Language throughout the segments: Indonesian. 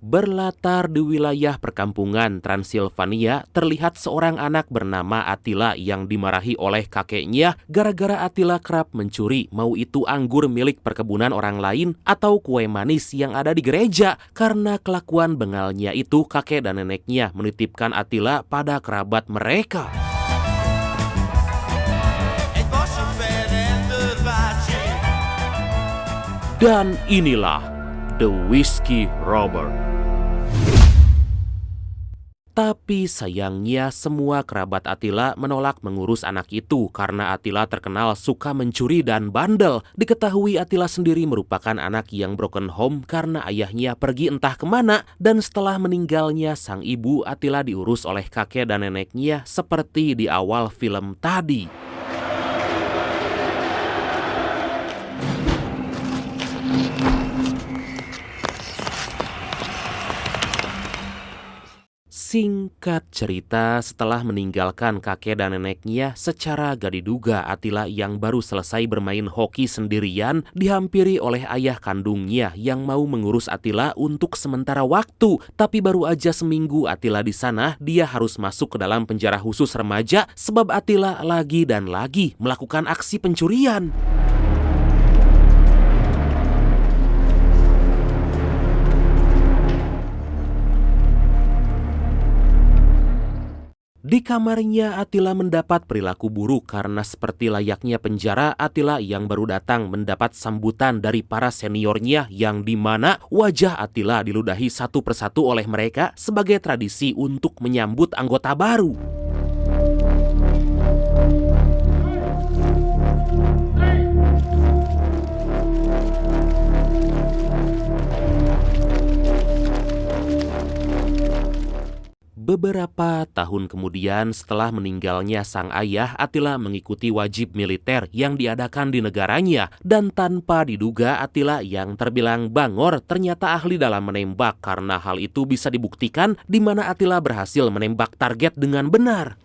Berlatar di wilayah perkampungan Transilvania, terlihat seorang anak bernama Attila yang dimarahi oleh kakeknya gara-gara Attila kerap mencuri, mau itu anggur milik perkebunan orang lain atau kue manis yang ada di gereja. Karena kelakuan bengalnya itu, kakek dan neneknya menitipkan Attila pada kerabat mereka. Dan inilah The Whiskey Robber. Tapi sayangnya semua kerabat Attila menolak mengurus anak itu karena Attila terkenal suka mencuri dan bandel. Diketahui Attila sendiri merupakan anak yang broken home karena ayahnya pergi entah kemana, dan setelah meninggalnya sang ibu, Attila diurus oleh kakek dan neneknya seperti di awal film tadi. Singkat cerita, setelah meninggalkan kakek dan neneknya, secara gak diduga Attila yang baru selesai bermain hoki sendirian dihampiri oleh ayah kandungnya yang mau mengurus Attila untuk sementara waktu. Tapi baru aja seminggu Attila di sana, dia harus masuk ke dalam penjara khusus remaja sebab Attila lagi dan lagi melakukan aksi pencurian. Di kamarnya, Attila mendapat perilaku buruk karena seperti layaknya penjara, Attila yang baru datang mendapat sambutan dari para seniornya yang dimana wajah Attila diludahi satu persatu oleh mereka sebagai tradisi untuk menyambut anggota baru. Beberapa tahun kemudian setelah meninggalnya sang ayah, Attila mengikuti wajib militer yang diadakan di negaranya. Dan tanpa diduga, Attila yang terbilang bangor ternyata ahli dalam menembak karena hal itu bisa dibuktikan di mana Attila berhasil menembak target dengan benar.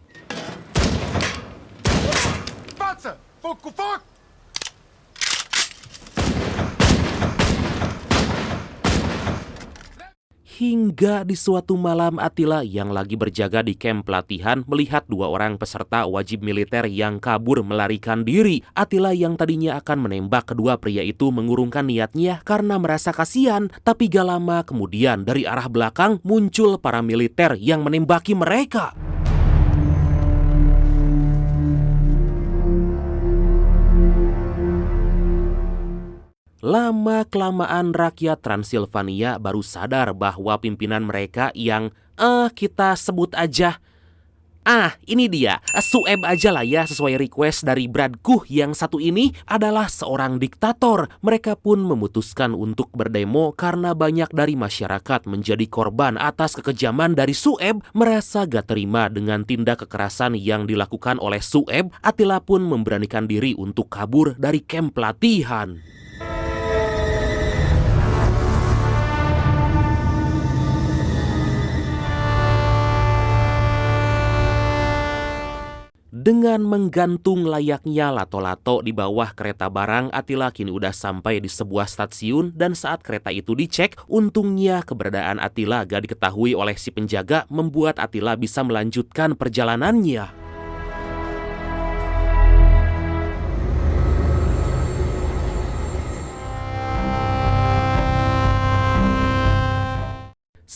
Hingga di suatu malam, Attila yang lagi berjaga di kamp pelatihan melihat dua orang peserta wajib militer yang kabur melarikan diri. Attila yang tadinya akan menembak kedua pria itu mengurungkan niatnya karena merasa kasihan. Tapi gak lama kemudian dari arah belakang muncul para militer yang menembaki mereka. Lama-kelamaan rakyat Transilvania baru sadar bahwa pimpinan mereka yang kita sebut aja ini dia, Sueb aja lah ya, sesuai request dari Bradku yang satu ini adalah seorang diktator. Mereka pun memutuskan untuk berdemo karena banyak dari masyarakat menjadi korban atas kekejaman dari Sueb. Merasa gak terima dengan tindak kekerasan yang dilakukan oleh Sueb, Attila pun memberanikan diri untuk kabur dari kamp pelatihan. Dengan menggantung layaknya lato-lato di bawah kereta barang, Attila kini udah sampai di sebuah stasiun, dan saat kereta itu dicek, untungnya keberadaan Attila gak diketahui oleh si penjaga, membuat Attila bisa melanjutkan perjalanannya.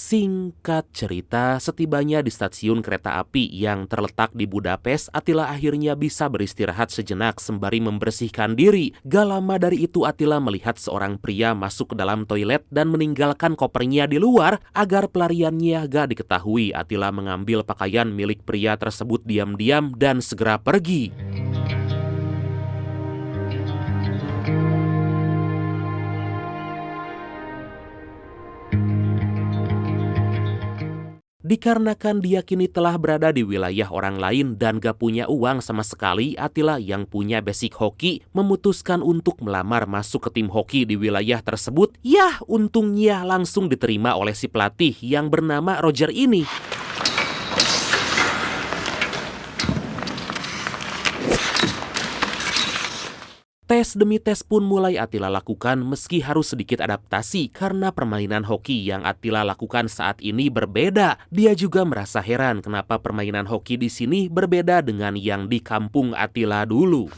Singkat cerita, setibanya di stasiun kereta api yang terletak di Budapest, Attila akhirnya bisa beristirahat sejenak sembari membersihkan diri. Gak lama dari itu, Attila melihat seorang pria masuk ke dalam toilet dan meninggalkan kopernya di luar. Agar pelariannya gak diketahui, Attila mengambil pakaian milik pria tersebut diam-diam dan segera pergi. Dikarenakan dia kini telah berada di wilayah orang lain dan gak punya uang sama sekali, Attila yang punya basic hoki memutuskan untuk melamar masuk ke tim hoki di wilayah tersebut. Yah, untungnya langsung diterima oleh si pelatih yang bernama Roger ini. Tes demi tes pun mulai Attila lakukan meski harus sedikit adaptasi karena permainan hoki yang Attila lakukan saat ini berbeda. Dia juga merasa heran kenapa permainan hoki di sini berbeda dengan yang di kampung Attila dulu.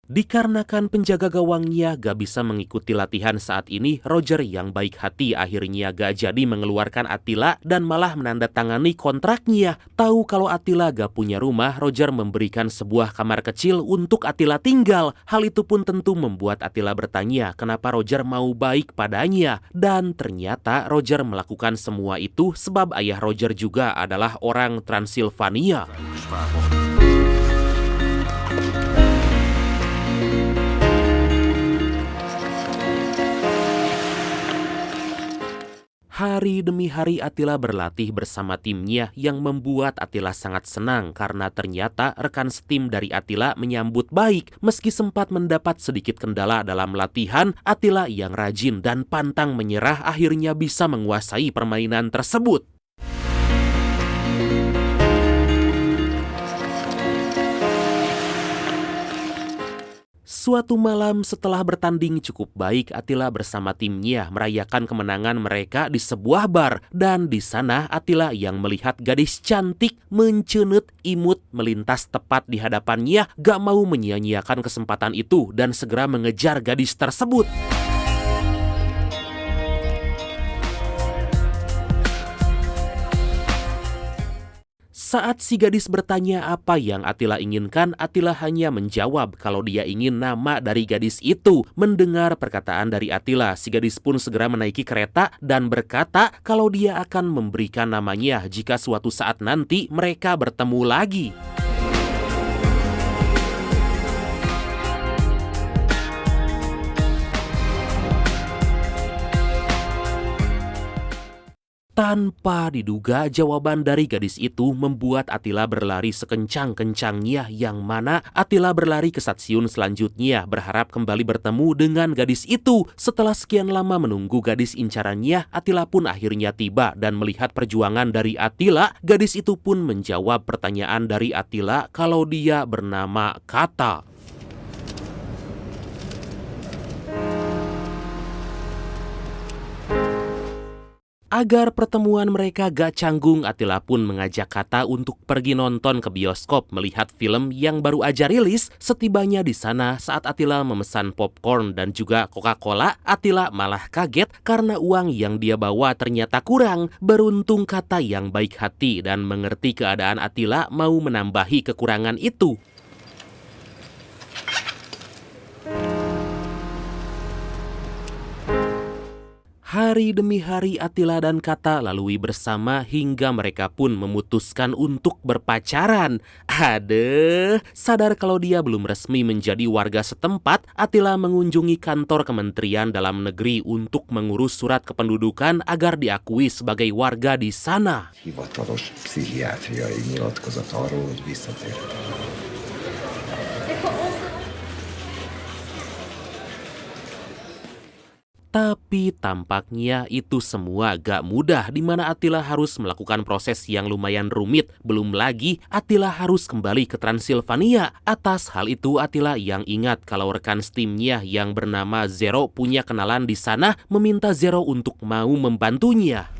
Dikarenakan penjaga gawangnya gak bisa mengikuti latihan saat ini, Roger yang baik hati akhirnya gak jadi mengeluarkan Attila dan malah menandatangani kontraknya. Tahu kalau Attila gak punya rumah, Roger memberikan sebuah kamar kecil untuk Attila tinggal. Hal itu pun tentu membuat Attila bertanya kenapa Roger mau baik padanya. Dan ternyata Roger melakukan semua itu sebab ayah Roger juga adalah orang Transilvania. Hari demi hari Attila berlatih bersama timnya yang membuat Attila sangat senang karena ternyata rekan setim dari Attila menyambut baik. Meski sempat mendapat sedikit kendala dalam latihan, Attila yang rajin dan pantang menyerah akhirnya bisa menguasai permainan tersebut. Suatu malam setelah bertanding cukup baik, Attila bersama timnya merayakan kemenangan mereka di sebuah bar. Dan di sana Attila yang melihat gadis cantik mencenut imut melintas tepat di hadapannya, gak mau menyia-nyiakan kesempatan itu dan segera mengejar gadis tersebut. Saat si gadis bertanya apa yang Attila inginkan, Attila hanya menjawab kalau dia ingin nama dari gadis itu. Mendengar perkataan dari Attila, si gadis pun segera menaiki kereta dan berkata kalau dia akan memberikan namanya jika suatu saat nanti mereka bertemu lagi. Tanpa diduga, jawaban dari gadis itu membuat Attila berlari sekencang-kencangnya, yang mana Attila berlari ke stasiun selanjutnya berharap kembali bertemu dengan gadis itu. Setelah sekian lama menunggu gadis incarannya, Attila pun akhirnya tiba dan melihat perjuangan dari Attila. Gadis itu pun menjawab pertanyaan dari Attila kalau dia bernama Kata. Agar pertemuan mereka gak canggung, Attila pun mengajak Kata untuk pergi nonton ke bioskop melihat film yang baru aja rilis. Setibanya di sana, saat Attila memesan popcorn dan juga Coca-Cola, Attila malah kaget karena uang yang dia bawa ternyata kurang. Beruntung Kata yang baik hati dan mengerti keadaan Attila mau menambahi kekurangan itu. Hari demi hari Attila dan Kata lalui bersama hingga mereka pun memutuskan untuk berpacaran. Adeh, sadar kalau dia belum resmi menjadi warga setempat, Attila mengunjungi kantor Kementerian Dalam Negeri untuk mengurus surat kependudukan agar diakui sebagai warga di sana. Hivatalos pszichiátriai nyilatkozat arról, hogy visszatérhet. Tapi tampaknya itu semua gak mudah, di mana Attila harus melakukan proses yang lumayan rumit. Belum lagi Attila harus kembali ke Transilvania. Atas hal itu Attila yang ingat kalau rekan setimnya yang bernama Zero punya kenalan di sana, meminta Zero untuk mau membantunya.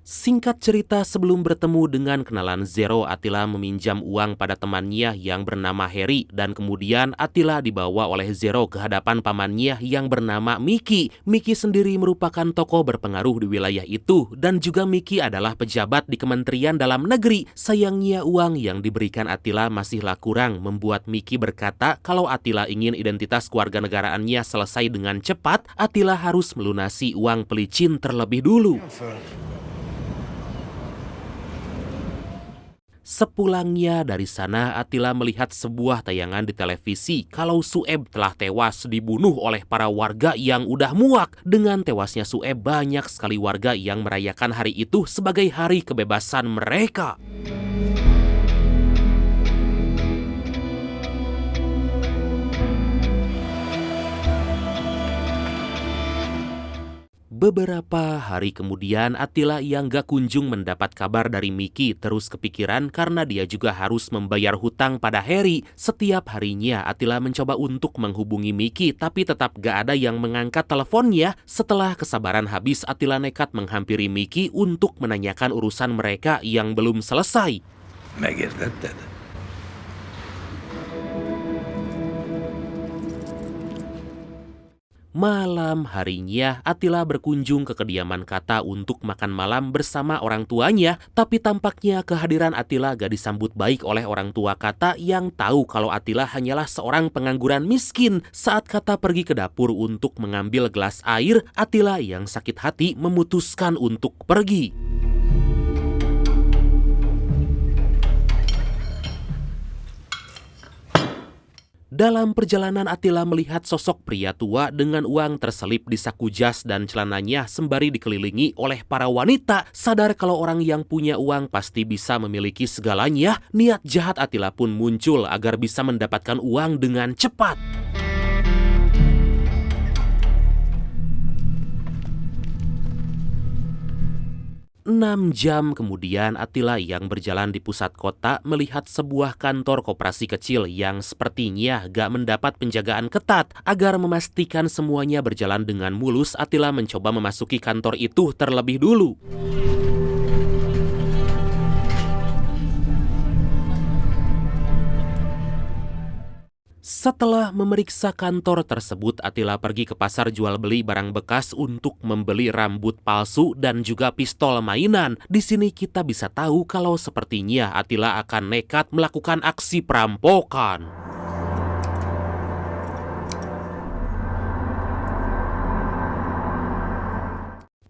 Singkat cerita, sebelum bertemu dengan kenalan Zero, Attila meminjam uang pada temannya yang bernama Harry, dan kemudian Attila dibawa oleh Zero ke hadapan pamannya yang bernama Mickey. Mickey sendiri merupakan tokoh berpengaruh di wilayah itu, dan juga Mickey adalah pejabat di Kementerian Dalam Negeri. Sayangnya uang yang diberikan Attila masihlah kurang, membuat Mickey berkata kalau Attila ingin identitas kewarganegaraannya selesai dengan cepat, Attila harus melunasi uang pelicin terlebih dulu. Sepulangnya dari sana, Atila melihat sebuah tayangan di televisi kalau Sueb telah tewas dibunuh oleh para warga yang udah muak. Dengan tewasnya Sueb, banyak sekali warga yang merayakan hari itu sebagai hari kebebasan mereka. Beberapa hari kemudian, Atila yang gak kunjung mendapat kabar dari Miki terus kepikiran karena dia juga harus membayar hutang pada Harry. Setiap harinya Atila mencoba untuk menghubungi Miki, tapi tetap gak ada yang mengangkat teleponnya. Setelah kesabaran habis, Atila nekat menghampiri Miki untuk menanyakan urusan mereka yang belum selesai. Megértetted? Malam harinya, Atila berkunjung ke kediaman Kata untuk makan malam bersama orang tuanya. Tapi tampaknya kehadiran Atila gak disambut baik oleh orang tua Kata yang tahu kalau Atila hanyalah seorang pengangguran miskin. Saat Kata pergi ke dapur untuk mengambil gelas air, Atila yang sakit hati memutuskan untuk pergi. Dalam perjalanan, Atila melihat sosok pria tua dengan uang terselip di saku jas dan celananya sembari dikelilingi oleh para wanita. Sadar kalau orang yang punya uang pasti bisa memiliki segalanya, niat jahat Atila pun muncul agar bisa mendapatkan uang dengan cepat. 6 jam kemudian, Atila yang berjalan di pusat kota melihat sebuah kantor koperasi kecil yang sepertinya gak mendapat penjagaan ketat. Agar memastikan semuanya berjalan dengan mulus, Atila mencoba memasuki kantor itu terlebih dulu. Setelah memeriksa kantor tersebut, Atila pergi ke pasar jual beli barang bekas untuk membeli rambut palsu dan juga pistol mainan. Di sini kita bisa tahu kalau sepertinya Atila akan nekat melakukan aksi perampokan.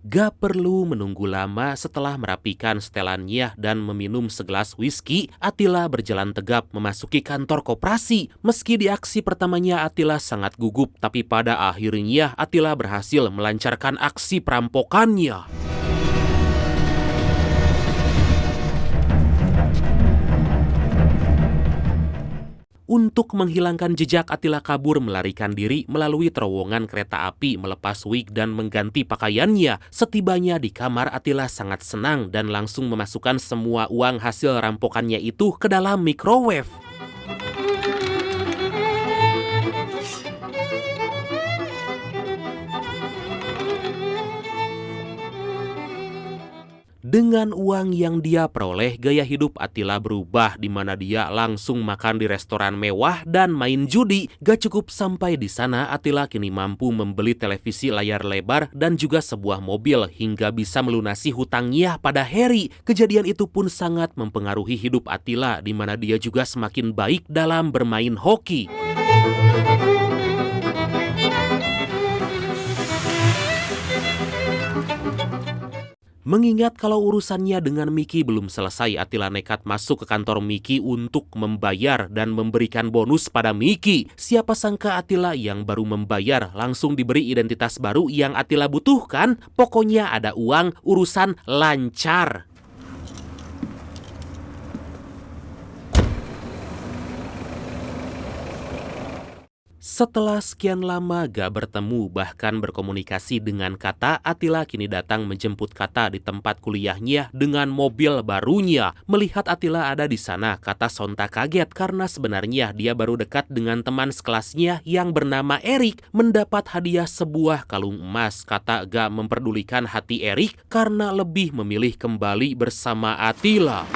Gak perlu menunggu lama, setelah merapikan setelannya dan meminum segelas whisky, Atila berjalan tegap memasuki kantor koperasi. Meski di aksi pertamanya Atila sangat gugup, tapi pada akhirnya Atila berhasil melancarkan aksi perampokannya. Untuk menghilangkan jejak, Atila kabur melarikan diri melalui terowongan kereta api, melepas wig dan mengganti pakaiannya. Setibanya di kamar, Atila sangat senang dan langsung memasukkan semua uang hasil rampokannya itu ke dalam microwave. Dengan uang yang dia peroleh, gaya hidup Atila berubah, di mana dia langsung makan di restoran mewah dan main judi. Gak cukup sampai di sana, Atila kini mampu membeli televisi layar lebar dan juga sebuah mobil hingga bisa melunasi hutangnya pada Harry. Kejadian itu pun sangat mempengaruhi hidup Atila, di mana dia juga semakin baik dalam bermain hoki. Mengingat kalau urusannya dengan Miki belum selesai, Atila nekat masuk ke kantor Miki untuk membayar dan memberikan bonus pada Miki. Siapa sangka Atila yang baru membayar langsung diberi identitas baru yang Atila butuhkan. Pokoknya ada uang, urusan lancar. Setelah sekian lama gak bertemu bahkan berkomunikasi dengan Kata, Atila kini datang menjemput Kata di tempat kuliahnya dengan mobil barunya. Melihat Atila ada di sana, Kata sontak kaget karena sebenarnya dia baru dekat dengan teman sekelasnya yang bernama Erik. Mendapat hadiah sebuah kalung emas, Kata gak memperdulikan hati Erik karena lebih memilih kembali bersama Atila.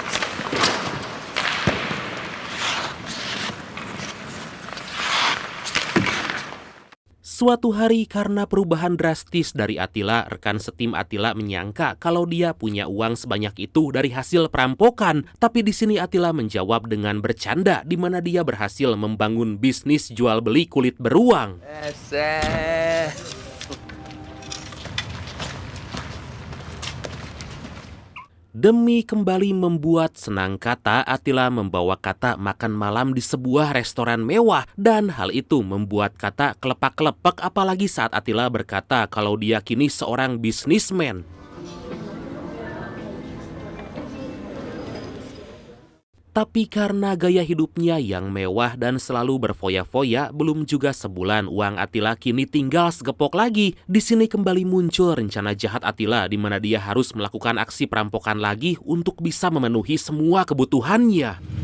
Suatu hari karena perubahan drastis dari Atila, rekan setim Atila menyangka kalau dia punya uang sebanyak itu dari hasil perampokan. Tapi di sini Atila menjawab dengan bercanda, di mana dia berhasil membangun bisnis jual beli kulit beruang. Demi kembali membuat senang Kata, Atila membawa Kata makan malam di sebuah restoran mewah. Dan hal itu membuat Kata kelepak-kelepek, apalagi saat Atila berkata kalau dia kini seorang bisnismen. Tapi karena gaya hidupnya yang mewah dan selalu berfoya-foya, belum juga sebulan uang Atila kini tinggal segepok lagi. Di sini kembali muncul rencana jahat Atila, di mana dia harus melakukan aksi perampokan lagi untuk bisa memenuhi semua kebutuhannya.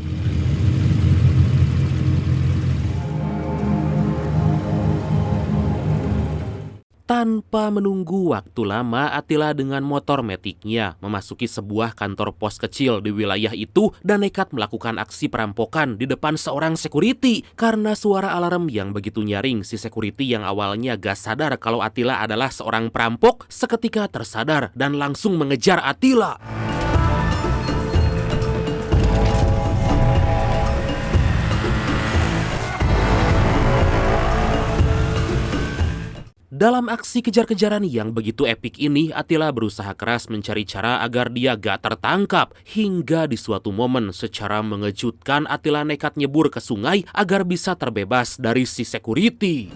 Tanpa menunggu waktu lama, Atila dengan motor metiknya memasuki sebuah kantor pos kecil di wilayah itu dan nekat melakukan aksi perampokan di depan seorang security. Karena suara alarm yang begitu nyaring, si security yang awalnya gak sadar kalau Atila adalah seorang perampok seketika tersadar dan langsung mengejar Atila. Dalam aksi kejar-kejaran yang begitu epik ini, Atila berusaha keras mencari cara agar dia gak tertangkap. Hingga di suatu momen secara mengejutkan, Atila nekat nyebur ke sungai agar bisa terbebas dari si security.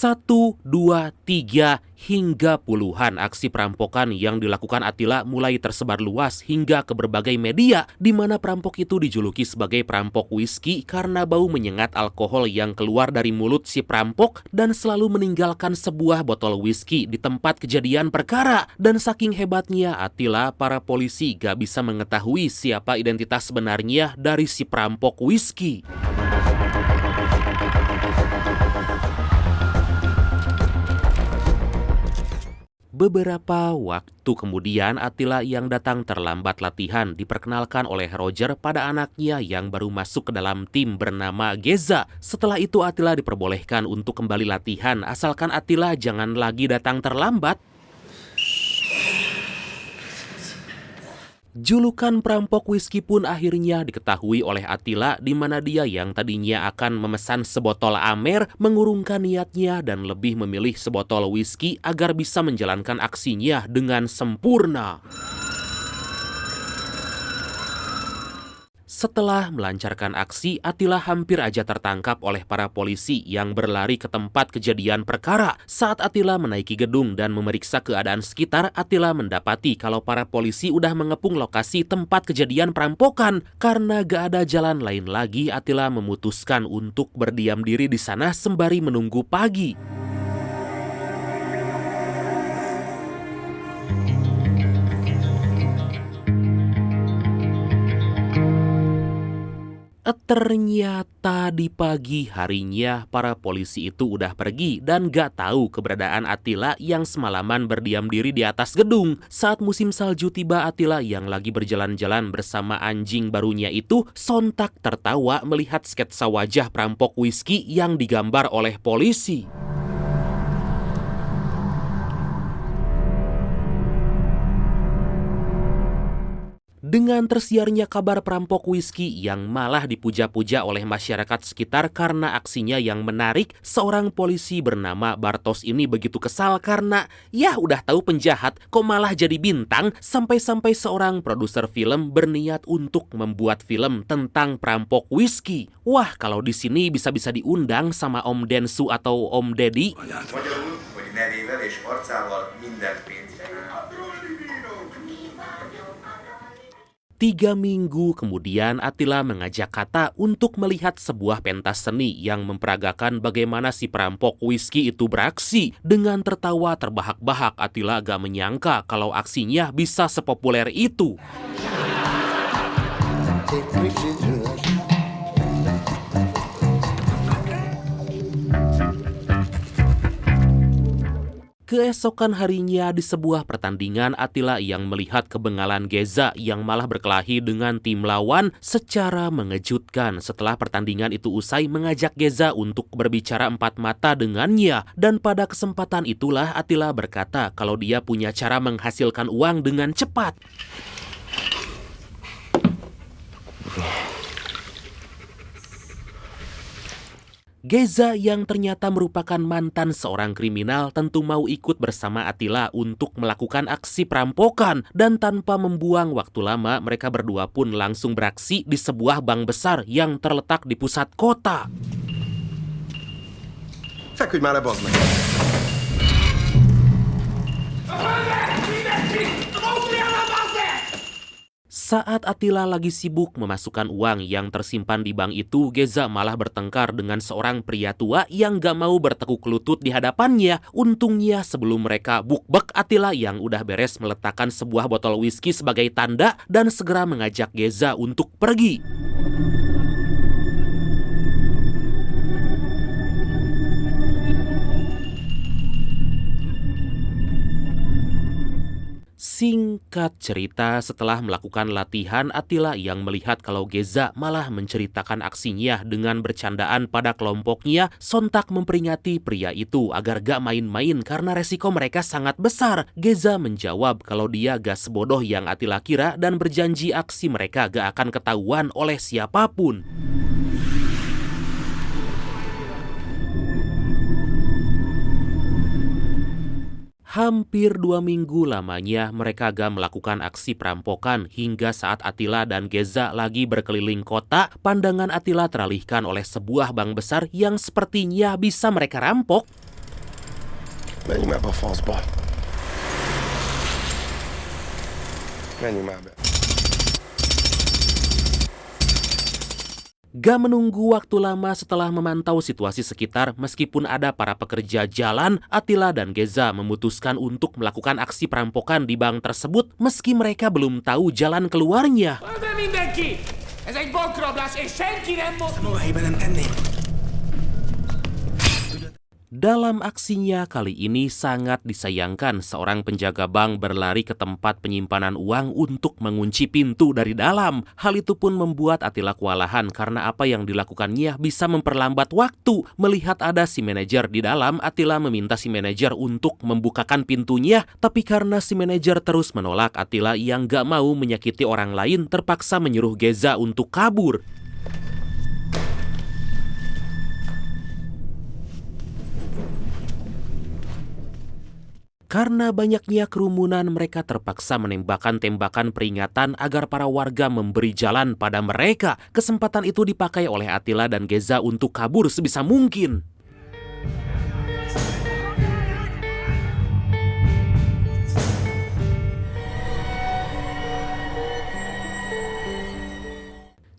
Satu, dua, tiga, hingga puluhan aksi perampokan yang dilakukan Atila mulai tersebar luas hingga ke berbagai media, di mana perampok itu dijuluki sebagai perampok whisky karena bau menyengat alkohol yang keluar dari mulut si perampok dan selalu meninggalkan sebuah botol whisky di tempat kejadian perkara. Dan saking hebatnya Atila, para polisi gak bisa mengetahui siapa identitas sebenarnya dari si perampok whisky. Beberapa waktu kemudian, Atila yang datang terlambat latihan diperkenalkan oleh Roger pada anaknya yang baru masuk ke dalam tim bernama Geza. Setelah itu Atila diperbolehkan untuk kembali latihan asalkan Atila jangan lagi datang terlambat. Julukan perampok whisky pun akhirnya diketahui oleh Atila, di mana dia yang tadinya akan memesan sebotol Amer mengurungkan niatnya dan lebih memilih sebotol whisky agar bisa menjalankan aksinya dengan sempurna. Setelah melancarkan aksi, Atila hampir aja tertangkap oleh para polisi yang berlari ke tempat kejadian perkara. Saat Atila menaiki gedung dan memeriksa keadaan sekitar, Atila mendapati kalau para polisi udah mengepung lokasi tempat kejadian perampokan. Karena gak ada jalan lain lagi, Atila memutuskan untuk berdiam diri di sana sembari menunggu pagi. Ternyata di pagi harinya para polisi itu udah pergi dan gak tahu keberadaan Atila yang semalaman berdiam diri di atas gedung. Saat musim salju tiba, Atila yang lagi berjalan-jalan bersama anjing barunya itu sontak tertawa melihat sketsa wajah perampok whisky yang digambar oleh polisi. Dengan tersiarnya kabar perampok whisky yang malah dipuja-puja oleh masyarakat sekitar karena aksinya yang menarik, seorang polisi bernama Bartos ini begitu kesal karena ya udah tahu penjahat kok malah jadi bintang, sampai-sampai seorang produser film berniat untuk membuat film tentang perampok whisky. Wah, kalau di sini bisa-bisa diundang sama Om Densu atau Om Deddy. Magyarul, hogy nevével és arcával minden pénzt. 3 minggu kemudian, Atila mengajak Kata untuk melihat sebuah pentas seni yang memperagakan bagaimana si perampok whisky itu beraksi. Dengan tertawa terbahak-bahak, Atila gak menyangka kalau aksinya bisa sepopuler itu. Keesokan harinya di sebuah pertandingan, Atila yang melihat kebengalan Geza yang malah berkelahi dengan tim lawan secara mengejutkan. Setelah pertandingan itu usai, mengajak Geza untuk berbicara empat mata dengannya. Dan pada kesempatan itulah Atila berkata kalau dia punya cara menghasilkan uang dengan cepat. Geza yang ternyata merupakan mantan seorang kriminal tentu mau ikut bersama Attila untuk melakukan aksi perampokan, dan tanpa membuang waktu lama mereka berdua pun langsung beraksi di sebuah bank besar yang terletak di pusat kota. Feküdj már le, bazd meg! Saat Attila lagi sibuk memasukkan uang yang tersimpan di bank itu, Geza malah bertengkar dengan seorang pria tua yang gak mau bertekuk lutut di hadapannya. Untungnya sebelum mereka bukbek, Attila yang udah beres meletakkan sebuah botol whisky sebagai tanda dan segera mengajak Geza untuk pergi. Singkat cerita, setelah melakukan latihan, Attila yang melihat kalau Geza malah menceritakan aksinya dengan bercandaan pada kelompoknya, sontak memperingati pria itu agar gak main-main karena resiko mereka sangat besar. Geza menjawab kalau dia gak sebodoh yang Attila kira dan berjanji aksi mereka gak akan ketahuan oleh siapapun. Hampir 2 minggu lamanya mereka gak melakukan aksi perampokan hingga saat Attila dan Geza lagi berkeliling kota, pandangan Attila teralihkan oleh sebuah bank besar yang sepertinya bisa mereka rampok. Menjünk már be a faszba. Menjünk már be. Gak menunggu waktu lama setelah memantau situasi sekitar, meskipun ada para pekerja jalan, Attila dan Geza memutuskan untuk melakukan aksi perampokan di bank tersebut meski mereka belum tahu jalan keluarnya. Dalam aksinya kali ini sangat disayangkan seorang penjaga bank berlari ke tempat penyimpanan uang untuk mengunci pintu dari dalam. Hal itu pun membuat Attila kewalahan karena apa yang dilakukannya bisa memperlambat waktu. Melihat ada si manajer di dalam, Attila meminta si manajer untuk membukakan pintunya, tapi karena si manajer terus menolak, Attila yang gak mau menyakiti orang lain terpaksa menyuruh Geza untuk kabur. Karena banyaknya kerumunan, mereka terpaksa menembakkan tembakan peringatan agar para warga memberi jalan pada mereka. Kesempatan itu dipakai oleh Attila dan Geza untuk kabur sebisa mungkin.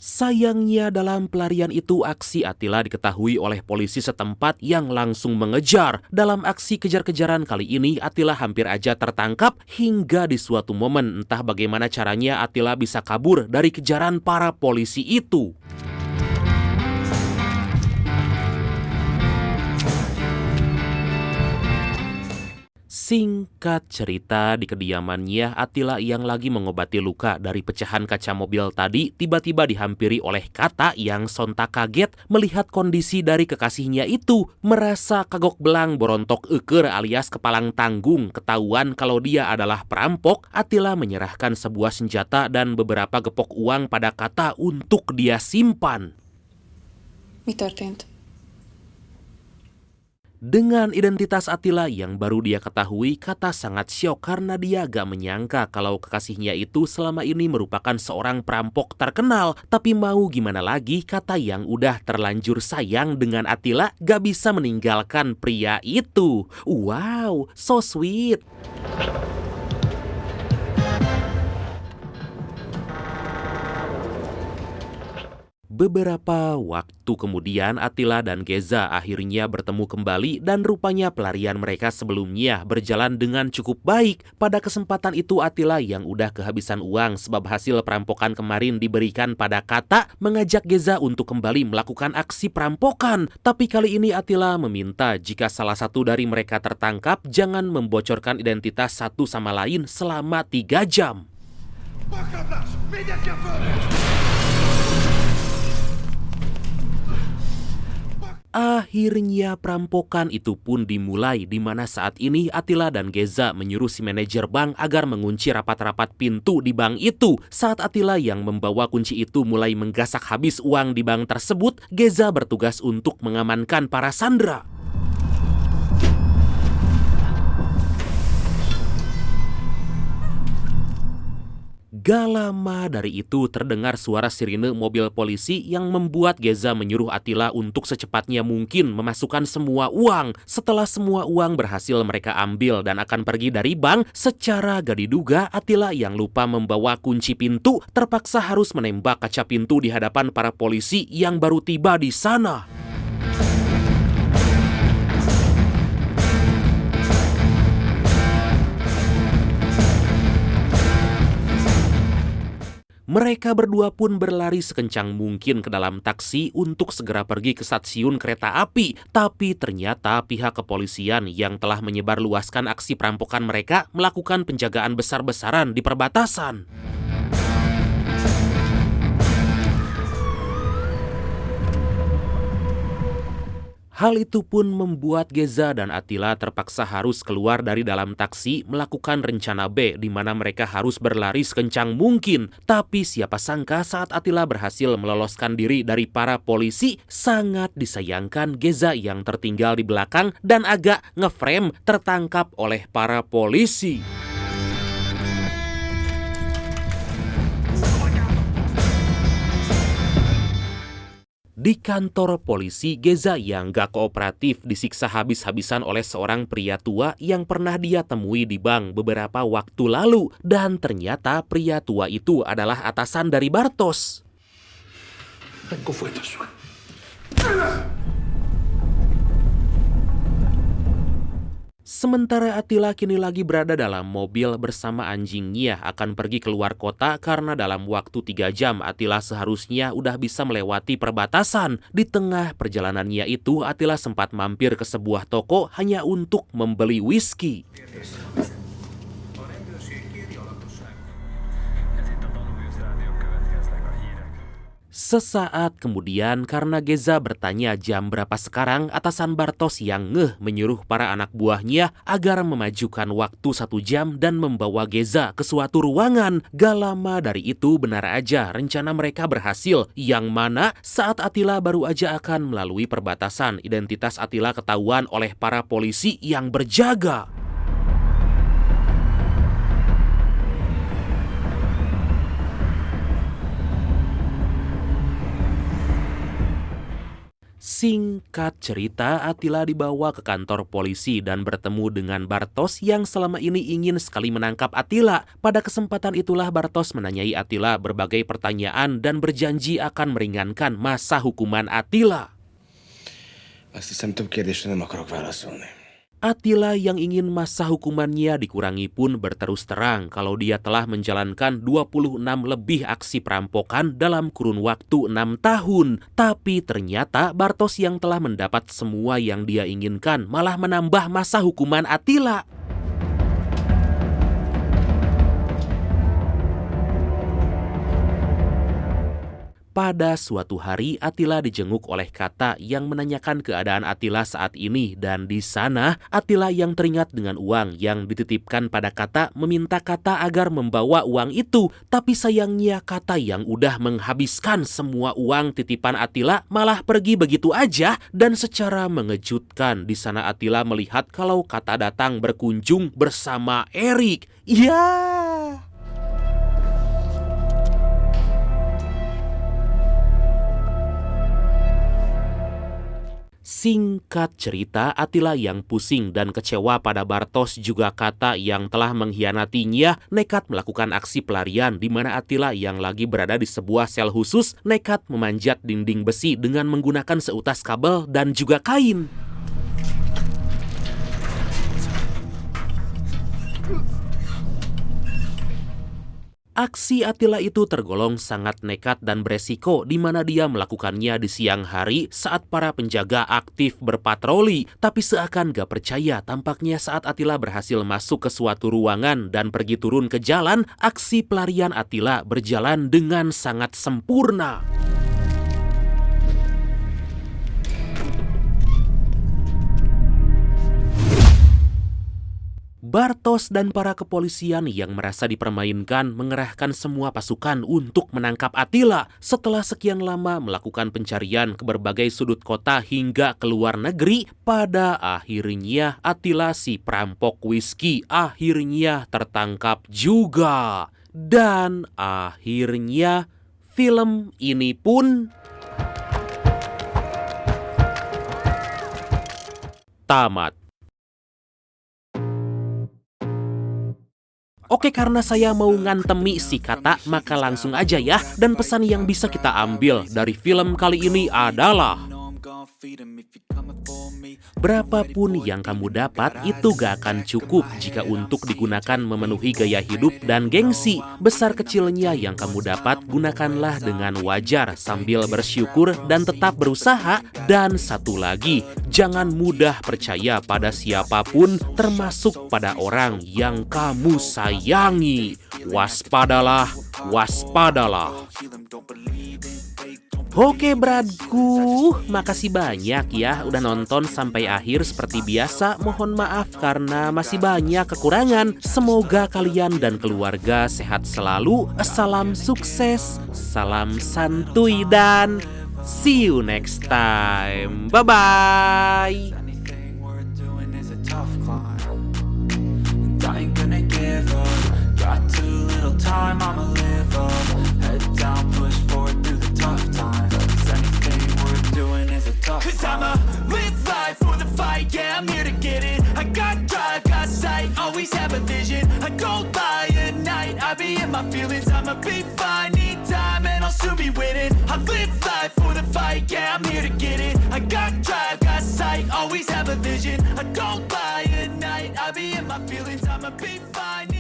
Sayangnya dalam pelarian itu aksi Attila diketahui oleh polisi setempat yang langsung mengejar. Dalam aksi kejar-kejaran kali ini Attila hampir aja tertangkap hingga di suatu momen entah bagaimana caranya Attila bisa kabur dari kejaran para polisi itu. Singkat cerita, di kediamannya Attila yang lagi mengobati luka dari pecahan kaca mobil tadi tiba-tiba dihampiri oleh Kata yang sontak kaget melihat kondisi dari kekasihnya itu. Merasa kagok belang borontok eker alias kepalang tanggung ketahuan kalau dia adalah perampok, Attila menyerahkan sebuah senjata dan beberapa gepok uang pada Kata untuk dia simpan. Mi történt? Dengan identitas Attila yang baru dia ketahui, Kata sangat syok karena dia gak menyangka kalau kekasihnya itu selama ini merupakan seorang perampok terkenal. Tapi mau gimana lagi, Kata yang udah terlanjur sayang dengan Attila gak bisa meninggalkan pria itu. Wow, so sweet. Beberapa waktu kemudian Attila dan Geza akhirnya bertemu kembali dan rupanya pelarian mereka sebelumnya berjalan dengan cukup baik. Pada kesempatan itu Attila yang udah kehabisan uang sebab hasil perampokan kemarin diberikan pada Kata mengajak Geza untuk kembali melakukan aksi perampokan. Tapi kali ini Attila meminta jika salah satu dari mereka tertangkap jangan membocorkan identitas satu sama lain selama 3 jam. Akhirnya perampokan itu pun dimulai, di mana saat ini Atila dan Geza menyuruh si manajer bank agar mengunci rapat-rapat pintu di bank itu. Saat Atila yang membawa kunci itu mulai menggasak habis uang di bank tersebut, Geza bertugas untuk mengamankan para sandera. Gak lama dari itu terdengar suara sirine mobil polisi yang membuat Geza menyuruh Atila untuk secepatnya mungkin memasukkan semua uang. Setelah semua uang berhasil mereka ambil dan akan pergi dari bank, secara gak diduga Atila yang lupa membawa kunci pintu terpaksa harus menembak kaca pintu di hadapan para polisi yang baru tiba di sana. Mereka berdua pun berlari sekencang mungkin ke dalam taksi untuk segera pergi ke stasiun kereta api. Tapi ternyata pihak kepolisian yang telah menyebarluaskan aksi perampokan mereka melakukan penjagaan besar-besaran di perbatasan. Hal itu pun membuat Geza dan Atila terpaksa harus keluar dari dalam taksi melakukan rencana B, di mana mereka harus berlari sekencang mungkin. Tapi siapa sangka saat Atila berhasil meloloskan diri dari para polisi, sangat disayangkan Geza yang tertinggal di belakang dan agak ngeframe tertangkap oleh para polisi. Di kantor polisi, Geza yang gak kooperatif disiksa habis-habisan oleh seorang pria tua yang pernah dia temui di bank beberapa waktu lalu. Dan ternyata pria tua itu adalah atasan dari Bartos. Sementara Atila kini lagi berada dalam mobil bersama anjingnya akan pergi keluar kota karena dalam waktu 3 jam Atila seharusnya udah bisa melewati perbatasan. Di tengah perjalanannya itu Atila sempat mampir ke sebuah toko hanya untuk membeli whisky. Sesaat kemudian karena Geza bertanya jam berapa sekarang, atasan Bartos yang ngeh menyuruh para anak buahnya agar memajukan waktu 1 jam dan membawa Geza ke suatu ruangan. Gak lama dari itu benar aja rencana mereka berhasil, yang mana saat Atila baru aja akan melalui perbatasan, identitas Atila ketahuan oleh para polisi yang berjaga. Singkat cerita, Atila dibawa ke kantor polisi dan bertemu dengan Bartos yang selama ini ingin sekali menangkap Atila. Pada kesempatan itulah Bartos menanyai Atila berbagai pertanyaan dan berjanji akan meringankan masa hukuman Atila. Azt hiszem, több kérdésre nem akarok válaszolni. Atila yang ingin masa hukumannya dikurangi pun berterus terang kalau dia telah menjalankan 26 lebih aksi perampokan dalam kurun waktu 6 tahun. Tapi ternyata Bartos yang telah mendapat semua yang dia inginkan malah menambah masa hukuman Atila. Pada suatu hari, Atila dijenguk oleh Kata yang menanyakan keadaan Atila saat ini. Dan di sana, Atila yang teringat dengan uang yang dititipkan pada Kata meminta Kata agar membawa uang itu. Tapi sayangnya Kata yang udah menghabiskan semua uang titipan Atila malah pergi begitu aja. Dan secara mengejutkan, di sana Atila melihat kalau Kata datang berkunjung bersama Erik. Ya. Singkat cerita, Atila yang pusing dan kecewa pada Bartos juga Kata yang telah mengkhianatinya nekat melakukan aksi pelarian, di mana Atila yang lagi berada di sebuah sel khusus nekat memanjat dinding besi dengan menggunakan seutas kabel dan juga kain. Aksi Atila itu tergolong sangat nekat dan beresiko, di mana dia melakukannya di siang hari saat para penjaga aktif berpatroli. Tapi seakan gak percaya, tampaknya saat Atila berhasil masuk ke suatu ruangan dan pergi turun ke jalan, aksi pelarian Atila berjalan dengan sangat sempurna. Bartos dan para kepolisian yang merasa dipermainkan mengerahkan semua pasukan untuk menangkap Attila. Setelah sekian lama melakukan pencarian ke berbagai sudut kota hingga ke luar negeri, pada akhirnya Attila si perampok whisky akhirnya tertangkap juga. Dan akhirnya film ini pun tamat. Oke, karena saya mau ngantemi si kata, maka langsung aja ya. Dan pesan yang bisa kita ambil dari film kali ini adalah berapapun yang kamu dapat itu gak akan cukup jika untuk digunakan memenuhi gaya hidup dan gengsi. Besar kecilnya yang kamu dapat gunakanlah dengan wajar sambil bersyukur dan tetap berusaha. Dan satu lagi, jangan mudah percaya pada siapapun termasuk pada orang yang kamu sayangi. Waspadalah, waspadalah. Oke bradku, makasih banyak ya udah nonton sampai akhir. Seperti biasa, mohon maaf karena masih banyak kekurangan. Semoga kalian dan keluarga sehat selalu. Salam sukses, salam santuy, dan see you next time. Bye-bye. Cause I'ma live life for the fight, yeah, I'm here to get it. I got drive, got sight, always have a vision. I don't lie at night, I be in my feelings. I'ma be fine, need time, and I'll soon be winning. I live life for the fight, yeah, I'm here to get it. I got drive, got sight, always have a vision. I don't lie at night, I be in my feelings. I'ma be fine.